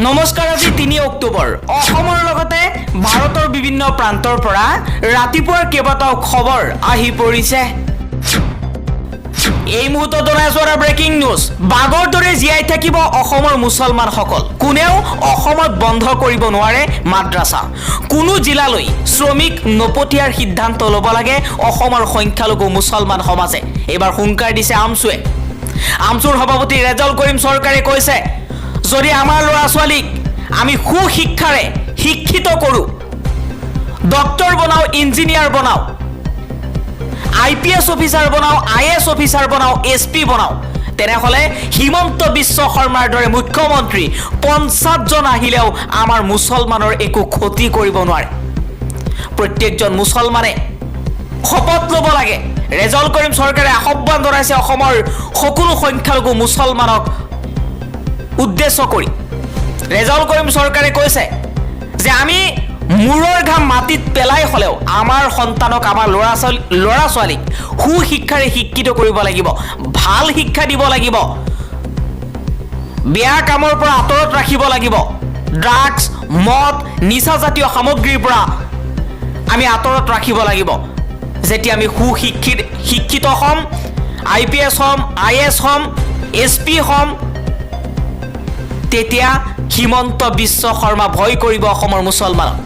নমস্কাৰ, আজি ৩ অক্টোবৰ। অসমৰ লগতে ভাৰতৰ বিভিন্ন প্ৰান্তৰ পৰা ৰাতিপুৱাৰ কেইবাটাও খবৰ আহি পৰিছে। এই মুহূৰ্তত জনাইছো এটা ব্ৰেকিং নিউজ। বাগৰ দৰে জীয়াই থাকিব অসমৰ মুছলমানসকল। কোনেও অসমত বন্ধ কৰিব নোৱাৰে মাদ্ৰাছা। কোনো জিলালৈ শ্ৰমিক নপঠিয়াৰ সিদ্ধান্ত ল'ব লাগে অসমৰ সংখ্যালঘু মুছলমান সমাজে। এইবাৰ হুংকাৰ দিছে আমছুৱে। আমছুৰ সভাপতি ৰেজাউল কৰিম চৰকাৰে কৈছে, যদি আমাৰ ল'ৰা ছোৱালীক আমি সুশিক্ষাৰে শিক্ষিত কৰোঁ, ডক্টৰ বনাওঁ, ইঞ্জিনিয়াৰ বনাওঁ, IPS অফিচাৰ বনাওঁ, IAS অফিচাৰ বনাওঁ, SP বনাওঁ, তেনেহ'লে হিমন্ত বিশ্ব শৰ্মাৰ দৰে মুখ্যমন্ত্ৰী 50জন আহিলেও আমাৰ মুছলমানৰ একো ক্ষতি কৰিব নোৱাৰে। প্ৰত্যেকজন মুছলমানে শপত ল'ব লাগে। ৰেজাউল কৰিম চৰকাৰে আহ্বান জনাইছে অসমৰ সকলো সংখ্যালঘু মুছলমানক উদ্দেশ্য কৰি। ৰেজাউল কৰিম চৰকাৰে কৈছে যে আমি মূৰৰ ঘাম মাটিত পেলাই হ'লেও আমাৰ সন্তানক, আমাৰ ল'ৰা ছোৱালীক সুশিক্ষাৰে শিক্ষিত কৰিব লাগিব, ভাল শিক্ষা দিব লাগিব, বেয়া কামৰ পৰা আঁতৰত ৰাখিব লাগিব, ড্ৰাগছ, মদ, নিচাজাতীয় সামগ্ৰীৰ পৰা আমি আঁতৰত ৰাখিব লাগিব। যেতিয়া আমি শিক্ষিত হ'ম, IPS হ'ম, IAS হ'ম, SP হ'ম, তেতিয়া হিমন্ত বিশ্ব শৰ্মা ভয় কৰিব অসমৰ মুছলমানক।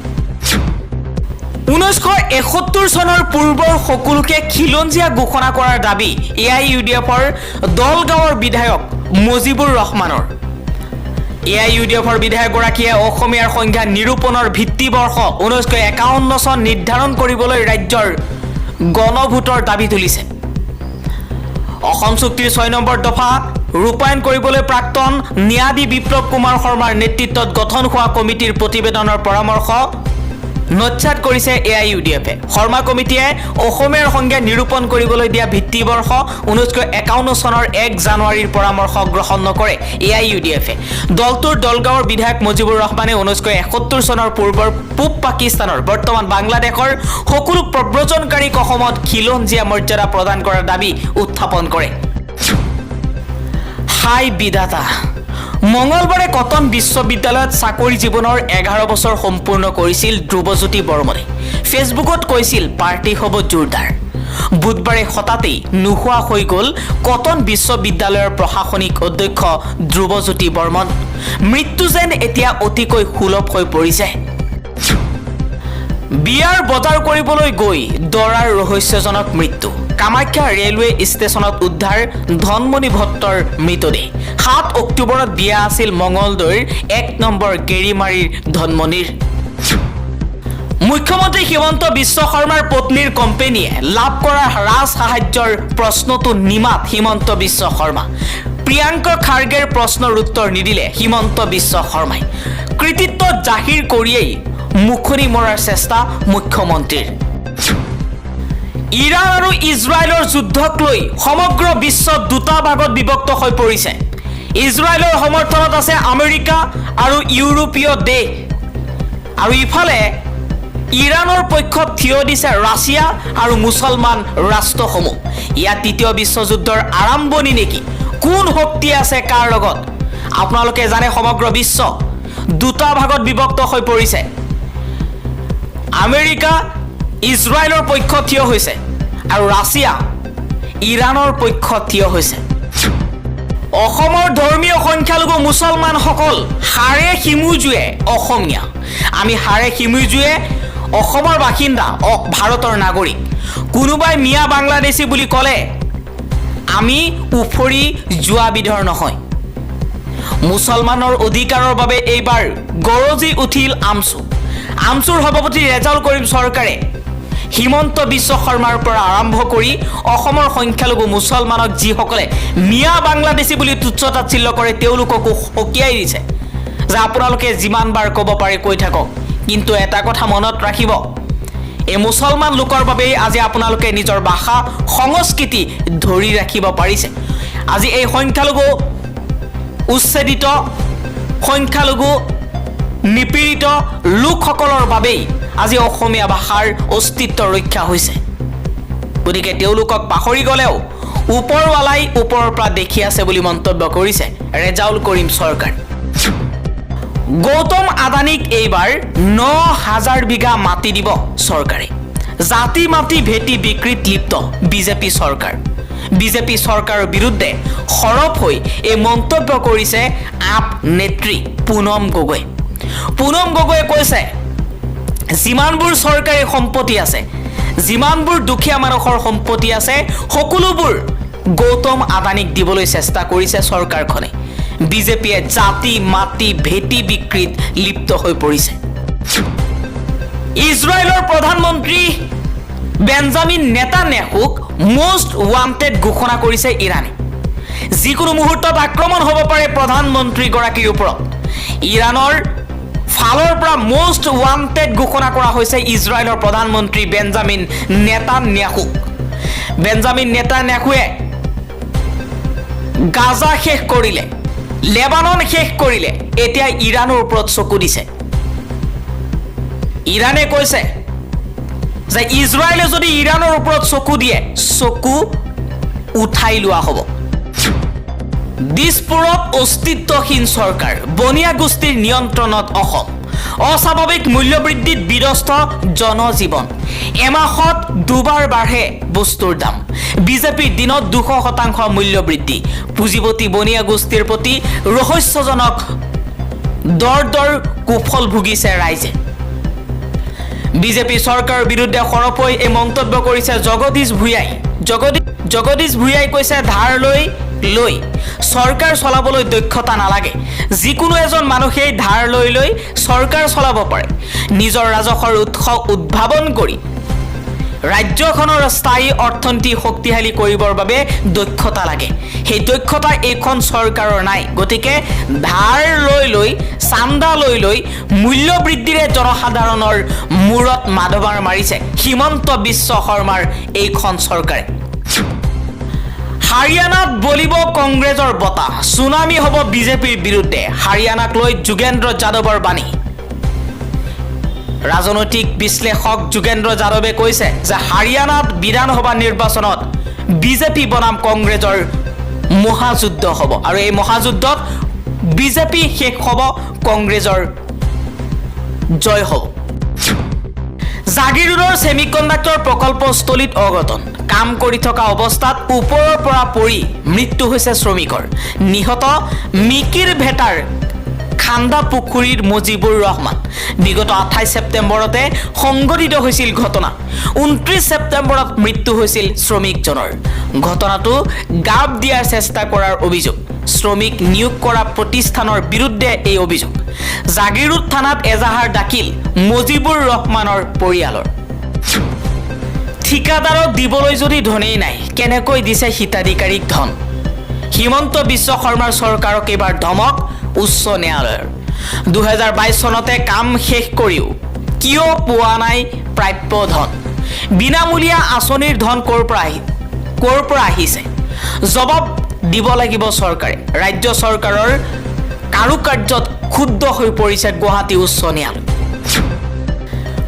1971 চনৰ পূৰ্বৰ সকলোকে খিলঞ্জীয়া ঘোষণা কৰাৰ দাবী AIUDFৰ দলগাঁৱৰ বিধায়ক মুজিবুৰ ৰহমানৰ। AIUDFৰ বিধায়কগৰাকীয়ে অসমীয়াৰ সংখ্যা নিৰূপণৰ ভিত্তিবৰ্ষ 1951 চন নিৰ্ধাৰণ কৰিবলৈ ৰাজ্যৰ গণভোটৰ দাবী তুলিছে। অসম চুক্তিৰ 6 নম্বৰ দফা ৰূপায়ণ কৰিবলৈ প্ৰাক্তন ন্যায়াধী বিপ্লৱ কুমাৰ শৰ্মাৰ নেতৃত্বত গঠন হোৱা কমিটিৰ প্ৰতিবেদনৰ পৰামৰ্শ নচ্ছাত কৰিছে AIUDFে। শৰ্মা কমিটিয়ে অসমীয়াৰ সংজ্ঞা নিৰূপণ কৰিবলৈ দিয়া ভিত্তিবৰ্ষ 1951 চনৰ 1 জানুৱাৰীৰ পৰামৰ্শ গ্ৰহণ নকৰে AIUDFে। দলটোৰ দলগাঁৱৰ বিধায়ক মুজিবুৰ ৰহমানে 1971 চনৰ পূৰ্বৰ পূব পাকিস্তানৰ, বৰ্তমান বাংলাদেশৰ সকলো প্ৰব্ৰজনকাৰীক অসমত খিলঞ্জীয়া মৰ্যাদা প্ৰদান কৰাৰ দাবী উত্থাপন কৰে। হাই বিধাতা! মঙলবাৰে কটন বিশ্ববিদ্যালয়ত চাকৰি জীৱনৰ 11 বছৰ সম্পূৰ্ণ কৰিছিল ধ্ৰুৱজ্যোতি বৰ্মনে। ফেচবুকত কৈছিল পাৰ্টি হ'ব জোৰদাৰ। বুধবাৰে হঠাতেই নোহোৱা হৈ গ'ল কটন বিশ্ববিদ্যালয়ৰ প্ৰশাসনিক অধ্যক্ষ ধ্ৰুৱজ্যোতি বৰ্মন। মৃত্যু যেন এতিয়া অতিকৈ সুলভ হৈ পৰিছে। বিয়াৰ বজাৰ কৰিবলৈ গৈ দৰাৰ ৰহস্যজনক মৃত্যু। কামাখ্যা ৰেলৱে ষ্টেচনত উদ্ধাৰ ধনমণি ভট্টৰ মৃতদেহ। 7 অক্টোবৰত বিয়া আছিল মঙলদৈৰ 1 নম্বৰ গেৰিমাৰীৰ ধনমণিৰ। মুখ্যমন্ত্ৰী হিমন্ত বিশ্ব শৰ্মাৰ পত্নীৰ কোম্পানীয়ে লাভ কৰা ৰাজ সাহায্যৰ প্ৰশ্নটো নিমাত হিমন্ত বিশ্ব শৰ্মা। প্ৰিয়াংকা খাৰ্গেৰ প্ৰশ্নৰ উত্তৰ নিদিলে হিমন্ত বিশ্ব শৰ্মাই। কৃতিত্ব জাহিৰ কৰিয়েই মুখনি মৰাৰ চেষ্টা মুখ্যমন্ত্ৰীৰ। ইৰাণ আৰু ইজৰাইলৰ যুদ্ধক লৈ সমগ্ৰ বিশ্ব দুটা ভাগত বিভক্ত হৈ পৰিছে। ইজৰাইলৰ সমৰ্থনত আছে আমেৰিকা আৰু ইউৰোপীয় দেশ, আৰু ইফালে ইৰাণৰ পক্ষত থিয় দিছে ৰাছিয়া আৰু মুছলমান ৰাষ্ট্ৰসমূহ। ইয়াত তৃতীয় বিশ্বযুদ্ধৰ আৰম্ভণি নেকি? কোন শক্তি আছে কাৰ লগত? আপোনালোকে জানে সমগ্ৰ বিশ্ব দুটা ভাগত বিভক্ত হৈ পৰিছে। আমেৰিকা ইজৰাইলৰ পক্ষত থিয় হৈছে আৰু ৰাছিয়া ইৰাণৰ পক্ষত থিয় হৈছে। অসমৰ ধৰ্মীয় সংখ্যালঘু মুছলমানসকল হাড়ে সিমুজুৱে অসমীয়া। আমি হাড়ে সিমুজুৱে অসমৰ বাসিন্দা, ভাৰতৰ নাগৰিক। কোনোবাই মিয়া বাংলাদেশী বুলি ক'লে আমি উফৰি যোৱা বিধৰ নহয়। মুছলমানৰ অধিকাৰৰ বাবে এইবাৰ গৰজি উঠিল আমছু। আমছুৰ সভাপতি ৰেজাউল কৰিম চৰকাৰে হিমন্ত বিশ্ব শৰ্মাৰ পৰা আৰম্ভ কৰি অসমৰ সংখ্যালঘু মুছলমানক যিসকলে মিয়া বাংলাদেশী বুলি তুচ্ছ তাচ্ছিল্য কৰে তেওঁলোককো সকীয়াই দিছে যে আপোনালোকে যিমানবাৰ ক'ব পাৰে কৈ থাকক, কিন্তু এটা কথা মনত ৰাখিব, এই মুছলমান লোকৰ বাবেই আজি আপোনালোকে নিজৰ ভাষা সংস্কৃতি ধৰি ৰাখিব পাৰিছে। আজি এই সংখ্যালঘু উচ্ছেদিত, সংখ্যালঘু নিপীড়িত লোকসকলৰ বাবেই আজি অসমীয়া ভাষাৰ অস্তিত্ব ৰক্ষা হৈছে। গতিকে তেওঁলোকক পাহৰি গ'লেও ওপৰৱালাই ওপৰৰ পৰা দেখি আছে বুলি মন্তব্য কৰিছে ৰেজাউল কৰিম চৰকাৰ। গৌতম আদানীক এইবাৰ ৯,০০০ বিঘা মাটি দিব চৰকাৰে। জাতি মাটি ভেটি বিক্ৰীত লিপ্ত বিজেপি চৰকাৰ। বিজেপি চৰকাৰৰ বিৰুদ্ধে সৰব হৈ এই মন্তব্য কৰিছে আপ নেত্ৰী পুনম গগৈ। পুনম গগৈয়ে কৈছে, যিমানবোৰ চৰকাৰী সম্পত্তি আছে, যিমানবোৰ দুখীয়া মানুহৰ সম্পত্তি আছে, সকলোবোৰ গৌতম আদানীক দিবলৈ চেষ্টা কৰিছে চৰকাৰখনে। বিজেপিয়ে জাতি মাটি ভেটি বিক্ৰীত লিপ্ত হৈ পৰিছে। ইজৰাইলৰ প্ৰধানমন্ত্ৰী বেঞ্জামিন নেতান্যাহুক মষ্ট ৱান্টেড ঘোষণা কৰিছে ইৰাণে। যিকোনো মুহূৰ্তত আক্ৰমণ হ'ব পাৰে প্ৰধানমন্ত্ৰীগৰাকীৰ ওপৰত। ইৰাণৰ ফালৰ পৰা মষ্ট ৱান্টেড ঘোষণা কৰা হৈছে ইজৰাইলৰ প্ৰধানমন্ত্ৰী বেঞ্জামিন নেতান্যাহুক। বেঞ্জামিন নেতান্যাহুৱে গাজা শেষ কৰিলে, লেবানন শেষ কৰিলে, এতিয়া ইৰাণৰ ওপৰত চকু দিছে। ইৰাণে কৈছে যে ইজৰাইলে যদি ইৰাণৰ ওপৰত চকু দিয়ে, চকু উঠাই লোৱা হ'ব। দিছপুৰত অস্তিত্বহীন চৰকাৰ, বনিয়া গোষ্ঠীৰ নিয়ন্ত্ৰণত অসম। অস্বাভাৱিক মূল্যবৃদ্ধিত বিধ্বস্ত জনজীৱন। এমাহত দুবাৰ বাঢ়ে বস্তুৰ দাম। বিজেপিৰ দিনত 200% মূল্যবৃদ্ধি। পুঁজিপতি বনিয়া গোষ্ঠীৰ প্ৰতি ৰহস্যজনক দৰ কুফল ভুগিছে ৰাইজে। বিজেপি চৰকাৰৰ বিৰুদ্ধে সৰব হৈ এই মন্তব্য কৰিছে জগদীশ ভূঞাই। জগদীশ ভূঞাই কৈছে, ধাৰ লৈ চৰকাৰ চলাবলৈ দক্ষতা নালাগে। যিকোনো এজন মানুহেই ধাৰ লৈ চৰকাৰ চলাব পাৰে। নিজৰ ৰাজহৰ উৎস উদ্ভাৱন কৰি ৰাজ্যখনৰ স্থায়ী অৰ্থনীতি শক্তিশালী কৰিবৰ বাবে দক্ষতা লাগে। সেই দক্ষতা এইখন চৰকাৰৰ নাই। গতিকে ধাৰ লৈ চান্দা লৈ মূল্য বৃদ্ধিৰে জনসাধাৰণৰ মূৰত মাধবাৰ মাৰিছে হিমন্ত বিশ্ব শৰ্মাৰ এইখন চৰকাৰে। হাৰিয়ানাত বলিব কংগ্ৰেছৰ বঁটা, চুনামি হ'ব বিজেপিৰ বিৰুদ্ধে। হাৰিয়ানাক লৈ যোগেন্দ্ৰ যাদৱৰ বাণী। ৰাজনৈতিক বিশ্লেষক যোগেন্দ্ৰ যাদৱে কৈছে যে হাৰিয়ানাত বিধানসভা নিৰ্বাচনত বিজেপি বনাম কংগ্ৰেছৰ মহাযুদ্ধ হ'ব আৰু এই মহাযুদ্ধত বিজেপি শেষ হ'ব, কংগ্ৰেছৰ জয় হ'ব। জাগিৰোডৰ ছেমিকণ্ডাক্টৰ প্ৰকল্পস্থলীত অঘটন। কাম কৰি থকা অৱস্থাত ওপৰৰ পৰা পৰি মৃত্যু হৈছে শ্ৰমিকৰ। নিহত মিকিৰ ভেটাৰ খান্দা পুখুৰীৰ মুজিবুৰ ৰহমান। বিগত 28 ছেপ্টেম্বৰতে সংঘটিত হৈছিল ঘটনা। 29 ছেপ্টেম্বৰত মৃত্যু হৈছিল শ্ৰমিকজনৰ। ঘটনাটো গাপ দিয়াৰ চেষ্টা কৰাৰ অভিযোগ। শ্ৰমিক নিয়োগ কৰা প্ৰতিষ্ঠানৰ বিৰুদ্ধে এই অভিযোগ। জাগিৰোড থানাত এজাহাৰ দাখিল মুজিবুৰ ৰহমানৰ পৰিয়ালৰ। ঠিকাদাৰক দিবলৈ যদি ধনেই নাই, কেনেকৈ দিছে হিতাধিকাৰীক ধন? হিমন্ত বিশ্ব শৰ্মাৰ চৰকাৰক এইবাৰ ধমক উচ্চ ন্যায়ালয়ৰ। 2022 চনতে কাম শেষ কৰিও কিয় পোৱা নাই প্ৰাপ্য ধন? বিনামূলীয়া আঁচনিৰ ধন ক'ৰ পৰা আহিছে? জবাব দিব লাগিব চৰকাৰে। ৰাজ্য চৰকাৰৰ কাৰুকাৰ্যত ক্ষুব্ধ হৈ পৰিছে গুৱাহাটী উচ্চ ন্যায়ালয়।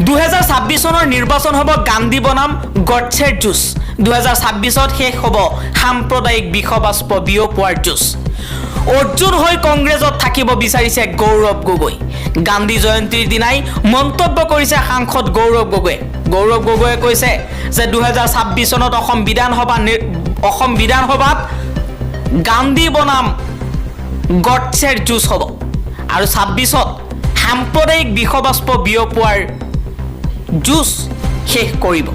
2026 চনৰ নিৰ্বাচন হ'ব গান্ধী বনাম গডছেৰ যুঁজ। 2026ত শেষ হ'ব সাম্প্ৰদায়িক বিষবাষ্প বিয়পোৱাৰ যুঁজ। অৰ্জুন হৈ কংগ্ৰেছত থাকিব বিচাৰিছে গৌৰৱ গগৈ। গান্ধী জয়ন্তীৰ দিনাই মন্তব্য কৰিছে সাংসদ গৌৰৱ গগৈয়ে। গৌৰৱ গগৈয়ে কৈছে যে 2026 চনত অসম বিধানসভাত গান্ধী বনাম গডছেৰ যুঁজ হ'ব আৰু 26ত সাম্প্ৰদায়িক বিষবাষ্প বিয়পোৱাৰ যুঁজ শেষ কৰিব।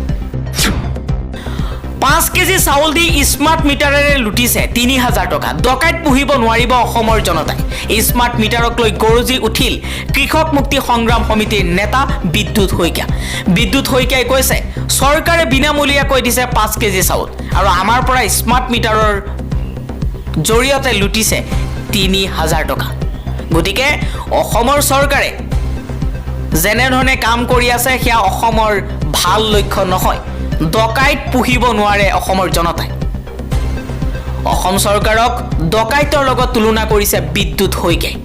5 কেজি চাউল দি স্মাৰ্ট মিটাৰেৰে লুটিছে 3000 টকা। ডকাইত পুহিব নোৱাৰিব অসমৰ জনতাই। স্মাৰ্ট মিটাৰক লৈ গৰজি উঠিল কৃষক মুক্তি সংগ্ৰাম সমিতিৰ নেতা বিদ্যুৎ শইকীয়া। বিদ্যুৎ শইকীয়াই কৈছে, চৰকাৰে বিনামূলীয়াকৈ দিছে 5 কেজি চাউল আৰু আমাৰ পৰা স্মাৰ্ট মিটাৰৰ জৰিয়তে লুটিছে 3000 টকা। গতিকে অসমৰ চৰকাৰে যেনেধৰণে কাম কৰি আছে সেয়া অসমৰ ভাল লক্ষ্য নহয়। ডকাইত পুহিব নোৱাৰে অসমৰ জনতাই। অসম চৰকাৰক ডকাইতৰ লগত তুলনা কৰিছে বিদ্যুৎ শইকীয়াই।